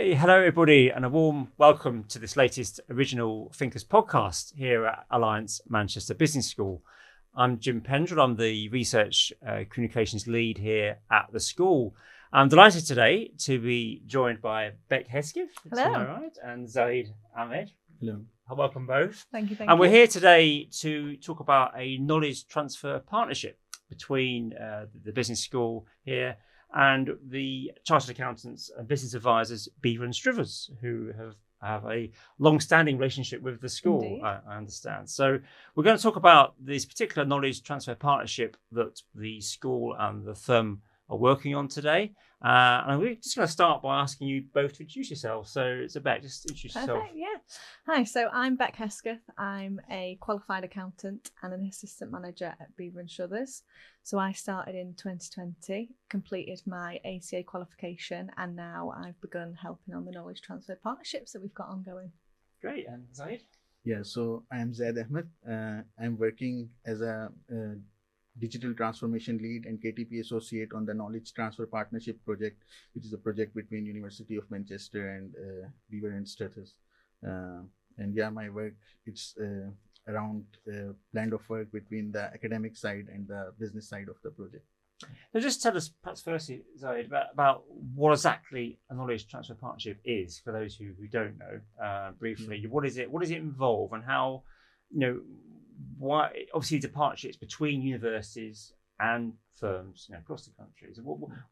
Hey, hello everybody, and a warm welcome to this latest Original Thinkers podcast here at Alliance Manchester Business School. I'm Jim Pendrell. I'm the Research Communications Lead here at the school. I'm delighted today to be joined by Beck Hesketh, Hello. to my right, and Zaid Ahmed. Hello. Welcome both. Thank you. And we're here today to talk about a knowledge transfer partnership between the business school here and the Chartered Accountants and Business Advisors, Beever Struthers, who have a long-standing relationship with the school, I understand. So we're going to talk about this particular knowledge transfer partnership that the school and the firm are working on today. And we're just going to start by asking you both to introduce yourselves. So Beck, just introduce yourself. Yeah. Hi, so I'm Beck Hesketh. I'm a qualified accountant and an assistant manager at Beever Struthers. So I started in 2020, completed my ACA qualification, and now I've begun helping on the knowledge transfer partnerships that we've got ongoing. Great. And Zaid? Yeah, so I'm Zaid Ahmed. I'm working as a digital transformation lead and KTP associate on the knowledge transfer partnership project, which is a project between University of Manchester and Beever Struthers. And yeah, my work, it's around blend of work between the academic side and the business side of the project. So just tell us, perhaps firstly, Zaid, about what exactly a knowledge transfer partnership is, for those who don't know, briefly. What is it? What does it involve, and how, why? Obviously, the partnerships between universities and firms, across the country. So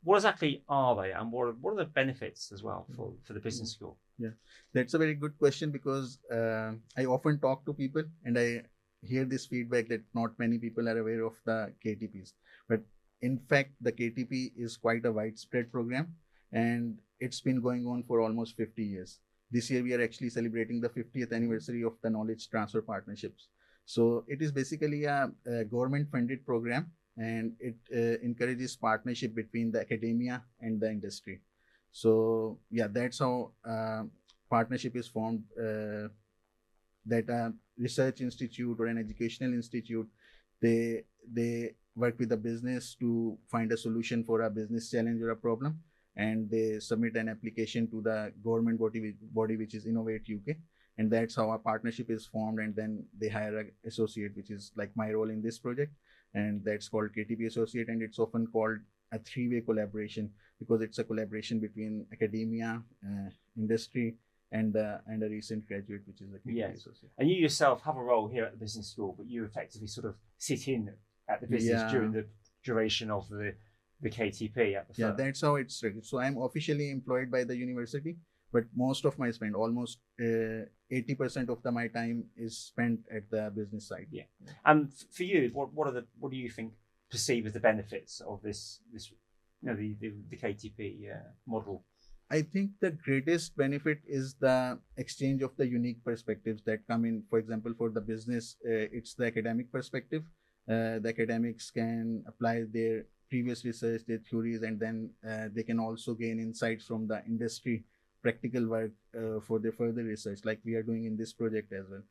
what exactly are they, and what are the benefits as well for the business school? Yeah, that's a very good question, because I often talk to people and I hear this feedback that not many people are aware of the KTPs. But in fact, the KTP is quite a widespread program, and it's been going on for almost 50 years. This year, we are actually celebrating the 50th anniversary of the knowledge transfer partnerships. So it is basically a government-funded program, and it encourages partnership between the academia and the industry. So yeah, that's how partnership is formed, that a research institute or an educational institute, they work with the business to find a solution for a business challenge or a problem, and they submit an application to the government body which is Innovate UK, and that's how a partnership is formed. And then they hire an associate, which is like my role in this project, and that's called KTP associate, and it's often called a three-way collaboration, because it's a collaboration between academia, industry, and a recent graduate, which is the KTP associate. And you yourself have a role here at the business school, but you effectively sort of sit in at the business during the duration of the KTP at the firm. Yeah, that's how it's structured. So I'm officially employed by the university, but most of my spend, almost 80% of my time, is spent at the business side. Yeah. And for you, what do you think perceive as the benefits of this the KTP model? I think the greatest benefit is the exchange of the unique perspectives that come in. For example, for the business, it's the academic perspective. The academics can apply their previous research, their theories, and then they can also gain insights from the industry practical work for their further research, like we are doing in this project as well.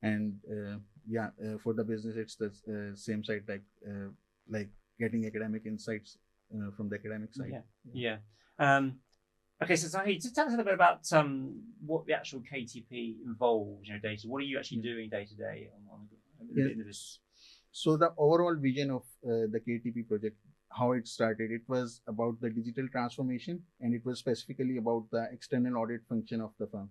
And for the business, it's the same side, like getting academic insights from the academic side. Yeah. Okay, so Zahid, just tell us a little bit about what the actual KTP involves, data. What are you actually doing day to day on the business? So the overall vision of the KTP project, how it started, it was about the digital transformation, and it was specifically about the external audit function of the firm.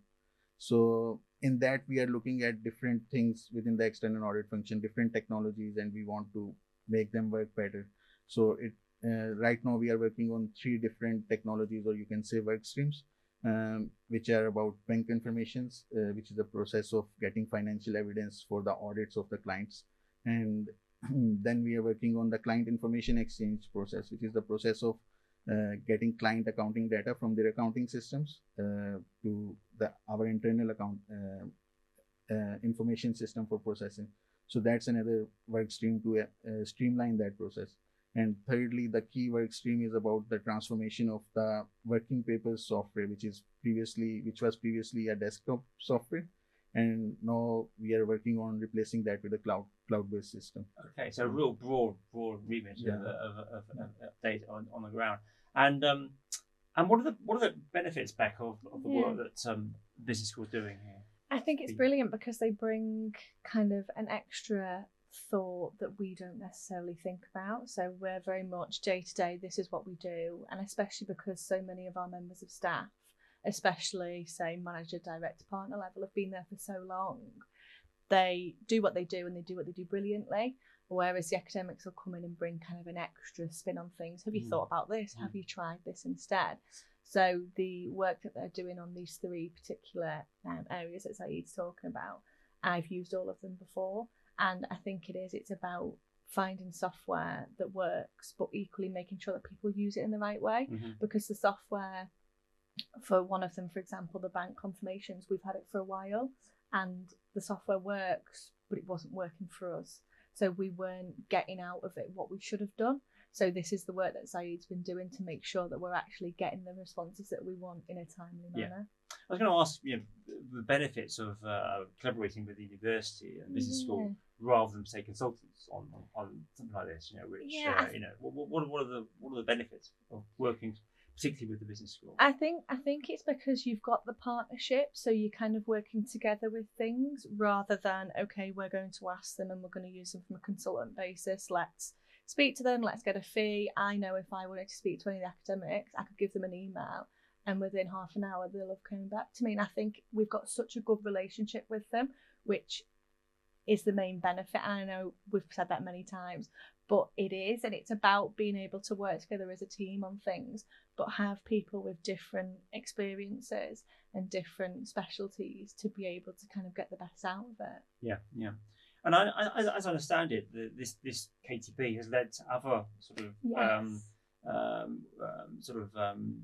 So in that, we are looking at different things within the external audit function, different technologies, and we want to make them work better. So right now we are working on 3 different technologies, or you can say work streams, which are about bank informations, which is the process of getting financial evidence for the audits of the clients. And then we are working on the client information exchange process, which is the process of getting client accounting data from their accounting systems to our internal account information system for processing. So that's another work stream to streamline that process. And thirdly, the key work stream is about the transformation of the working papers software, which was previously a desktop software, and now we are working on replacing that with a cloud-based system. Okay, so a real broad remit of data on the ground. And And what are the benefits, Beck, of the Yeah. work that business school is doing here? I think it's brilliant because they bring kind of an extra thought that we don't necessarily think about. So we're very much day to day, this is what we do. And especially because so many of our members of staff, especially say manager, director, partner level, have been there for so long, they do what they do and they do what they do brilliantly. Whereas the academics will come in and bring kind of an extra spin on things. Have you thought about this? Have you tried this instead? So the work that they're doing on these three particular areas that Saeed's talking about, I've used all of them before. And I think it's about finding software that works, but equally making sure that people use it in the right way. Because the software, for one of them, for example, the bank confirmations, we've had it for a while and the software works, but it wasn't working for us. So we weren't getting out of it what we should have done. So this is the work that Saeed's been doing to make sure that we're actually getting the responses that we want in a timely manner. I was going to ask, the benefits of collaborating with the university and business school rather than say consultants on something like this. What are the benefits of working particularly with the business school? I think it's because you've got the partnership, so you're kind of working together with things rather than, okay, we're going to ask them and we're going to use them from a consultant basis. Let's speak to them, let's get a fee. I know if I wanted to speak to any of the academics, I could give them an email and within half an hour they'll have come back to me. And I think we've got such a good relationship with them, which is the main benefit. And I know we've said that many times, but it is, and it's about being able to work together as a team on things, but have people with different experiences and different specialties to be able to kind of get the best out of it. Yeah. And as I understand it, this KTP has led to other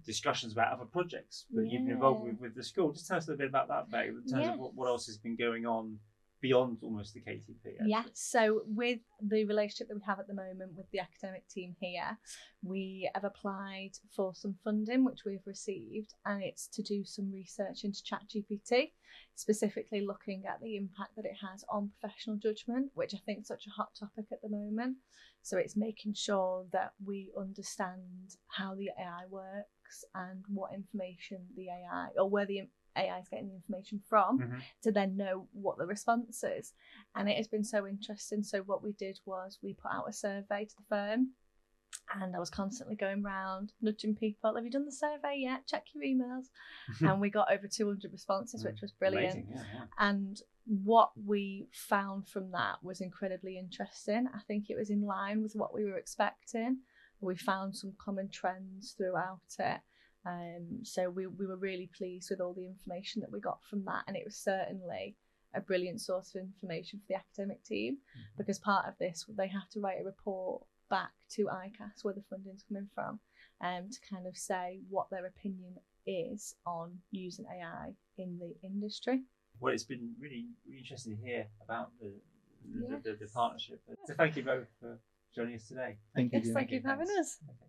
discussions about other projects that you've been involved with the school. Just tell us a little bit about that, Beck, in terms of what else has been going on beyond almost the KTP. Actually. Yes, so with the relationship that we have at the moment with the academic team here, we have applied for some funding which we've received, and it's to do some research into ChatGPT, specifically looking at the impact that it has on professional judgment, which I think is such a hot topic at the moment. So it's making sure that we understand how the AI works and what information the AI, or where the AI is getting the information from, to then know what the response is. And it has been so interesting. So what we did was we put out a survey to the firm, and I was constantly going around nudging people, have you done the survey yet? Check your emails. And we got over 200 responses, which was brilliant. Amazing, yeah. And what we found from that was incredibly interesting. I think it was in line with what we were expecting. We found some common trends throughout it. So we were really pleased with all the information that we got from that, and it was certainly a brilliant source of information for the academic team, because part of this, they have to write a report back to ICAS where the funding's coming from, to kind of say what their opinion is on using AI in the industry. Well, it's been really, really interesting to hear about the partnership. So thank you both for joining us today. Thank you. Thank you for having us. Okay.